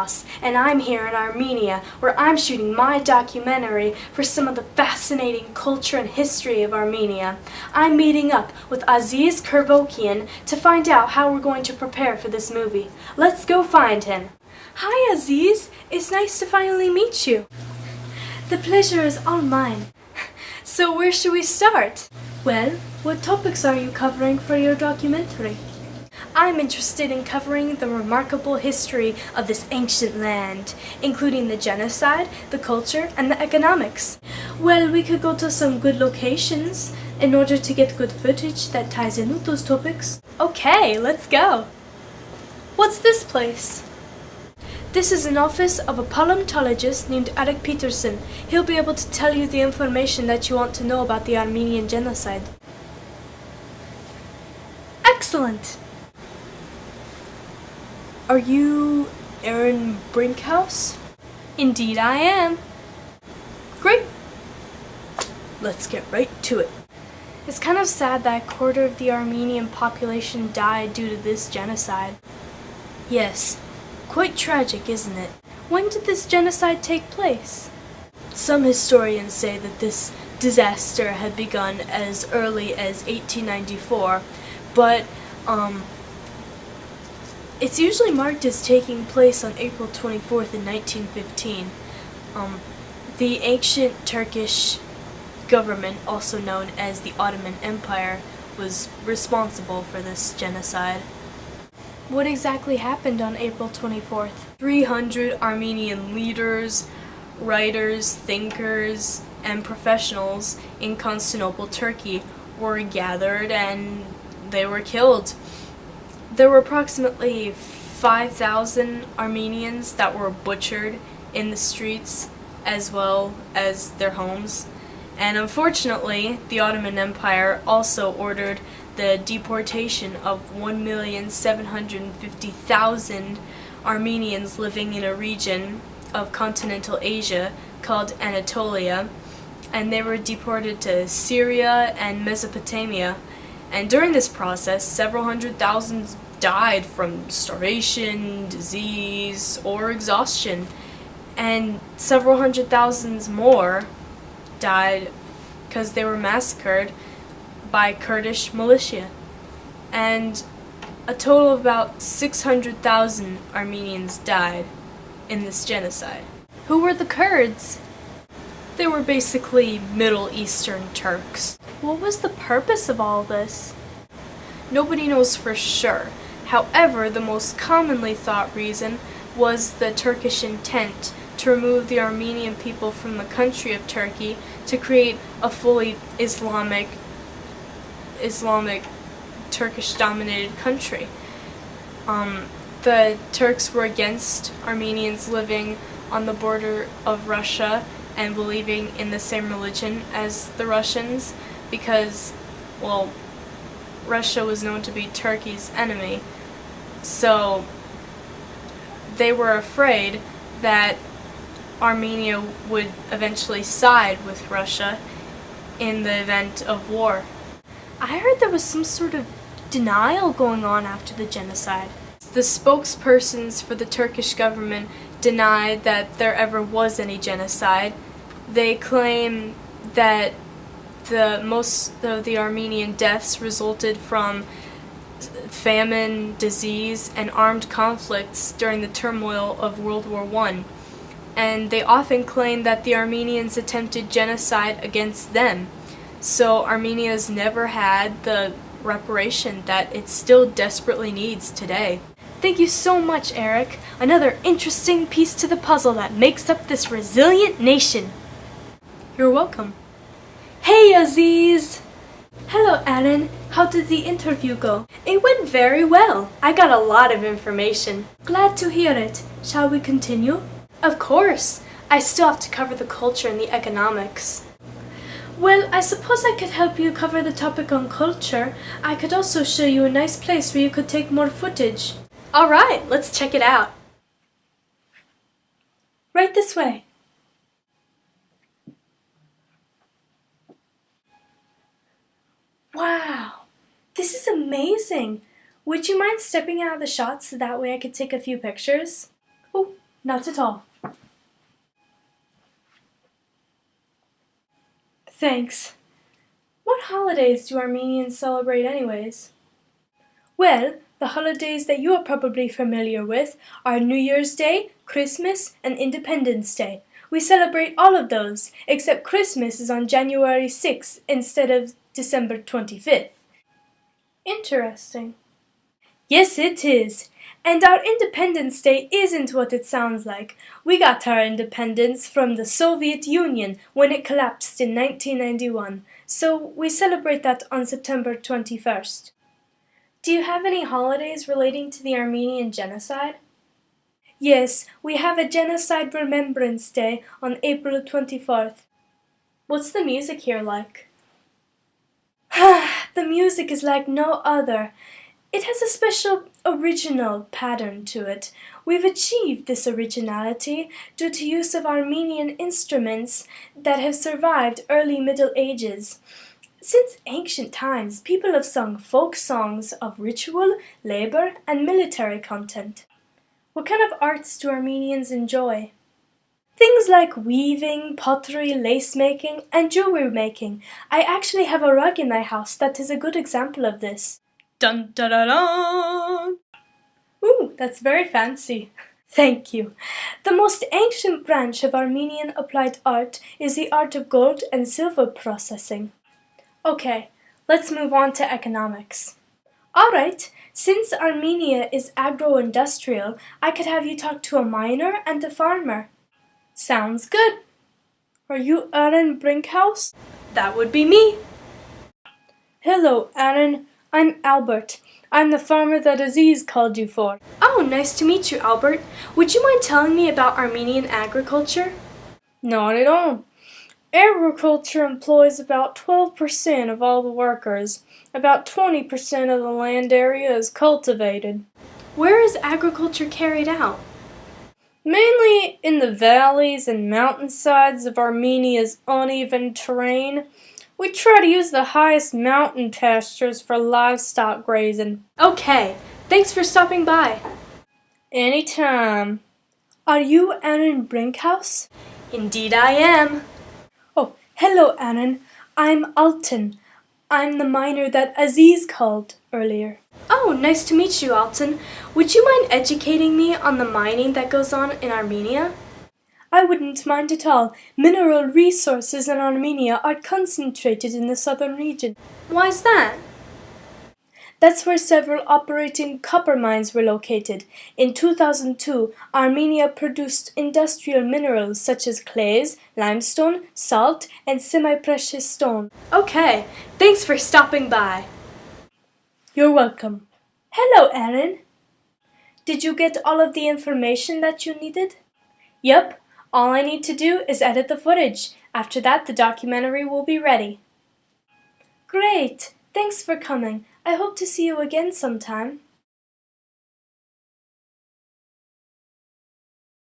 House, and I'm here in Armenia, where I'm shooting my documentary for some of the fascinating culture and history of Armenia. I'm meeting up with Aziz Kervokian to find out how we're going to prepare for this movie. Let's go find him. Hi Aziz, it's nice to finally meet you. The pleasure is all mine. So where should we start? Well, what topics are you covering for your documentary? I'm interested in covering the remarkable history of this ancient land, including the genocide, the culture, and the economics. Well, we could go to some good locations in order to get good footage that ties in with those topics. Okay, let's go. What's this place? This is an office of a paleontologist named Eric Peterson. He'll be able to tell you the information that you want to know about the Armenian Genocide. Excellent! Are you Aaron Brinkhouse? Indeed I am. Great! Let's get right to it. It's kind of sad that a quarter of the Armenian population died due to this genocide. Yes. Quite tragic, isn't it? When did this genocide take place? Some historians say that this disaster had begun as early as 1894, but it's usually marked as taking place on April 24th in 1915. The ancient Turkish government, also known as the Ottoman Empire, was responsible for this genocide. What exactly happened on April 24th? 300 Armenian leaders, writers, thinkers, and professionals in Constantinople, Turkey were gathered and they were killed. There were approximately 5,000 Armenians that were butchered in the streets as well as their homes. And unfortunately, the Ottoman Empire also ordered the deportation of 1,750,000 Armenians living in a region of continental Asia called Anatolia, and they were deported to Syria and Mesopotamia. And during this process, several hundred thousand died from starvation, disease, or exhaustion, and several hundred thousands more died because they were massacred by Kurdish militia, and a total of about 600,000 Armenians died in this genocide. Who were the Kurds? They were basically Middle Eastern Turks. What was the purpose of all this? Nobody knows for sure. However, the most commonly thought reason was the Turkish intent to remove the Armenian people from the country of Turkey to create a fully Islamic Turkish-dominated country. The Turks were against Armenians living on the border of Russia and believing in the same religion as the Russians because, well, Russia was known to be Turkey's enemy. So they were afraid that Armenia would eventually side with Russia in the event of war. I heard there was some sort of denial going on after the genocide. The spokespersons for the Turkish government denied that there ever was any genocide. They claim that most of the Armenian deaths resulted from famine, disease, and armed conflicts during the turmoil of World War I. And they often claim that the Armenians attempted genocide against them. So Armenia's never had the reparation that it still desperately needs today. Thank you so much, Eric. Another interesting piece to the puzzle that makes up this resilient nation. You're welcome. Hey, Aziz! Hello, Aaron. How did the interview go? It went very well. I got a lot of information. Glad to hear it. Shall we continue? Of course. I still have to cover the culture and the economics. Well, I suppose I could help you cover the topic on culture. I could also show you a nice place where you could take more footage. Alright, let's check it out. Right this way. Wow, this is amazing. Would you mind stepping out of the shot so that way I could take a few pictures? Oh, Not at all. Thanks. What holidays do Armenians celebrate anyways? Well, the holidays that you are probably familiar with are New Year's Day, Christmas, and Independence Day. We celebrate all of those, except Christmas is on January 6th instead of December 25th. Interesting. Yes, it is. And our Independence Day isn't what it sounds like. We got our independence from the Soviet Union when it collapsed in 1991, so we celebrate that on September 21st. Do you have any holidays relating to the Armenian Genocide? Yes, we have a Genocide Remembrance Day on April 24th. What's the music here like? The music is like no other. It has a special original pattern to it. We've achieved this originality due to use of Armenian instruments that have survived early Middle Ages. Since ancient times, people have sung folk songs of ritual, labor, and military content. What kind of arts do Armenians enjoy? Things like weaving, pottery, lace making, and jewelry making. I actually have a rug in my house that is a good example of this. Dun da da dun! Ooh, that's very fancy. Thank you. The most ancient branch of Armenian applied art is the art of gold and silver processing. Okay, let's move on to economics. Alright, since Armenia is agro-industrial, I could have you talk to a miner and a farmer. Sounds good. Are you Aaron Brinkhouse? That would be me. Hello, Aaron. I'm Albert. I'm the farmer that Aziz called you for. Oh, nice to meet you, Albert. Would you mind telling me about Armenian agriculture? Not at all. Agriculture employs about 12% of all the workers. About 20% of the land area is cultivated. Where is agriculture carried out? Mainly in the valleys and mountainsides of Armenia's uneven terrain. We try to use the highest mountain pastures for livestock grazing. Okay, thanks for stopping by. Anytime. Are you Aaron Brinkhouse? Indeed I am. Oh, hello, Aaron. I'm Alton. I'm the miner that Aziz called earlier. Oh, nice to meet you, Alton. Would you mind educating me on the mining that goes on in Armenia? I wouldn't mind at all. Mineral resources in Armenia are concentrated in the southern region. Why's that? That's where several operating copper mines were located. In 2002, Armenia produced industrial minerals such as clays, limestone, salt, and semi-precious stone. Okay, thanks for stopping by. You're welcome. Hello, Aaron. Did you get all of the information that you needed? Yep, all I need to do is edit the footage. After that, the documentary will be ready. Great, thanks for coming. I hope to see you again sometime.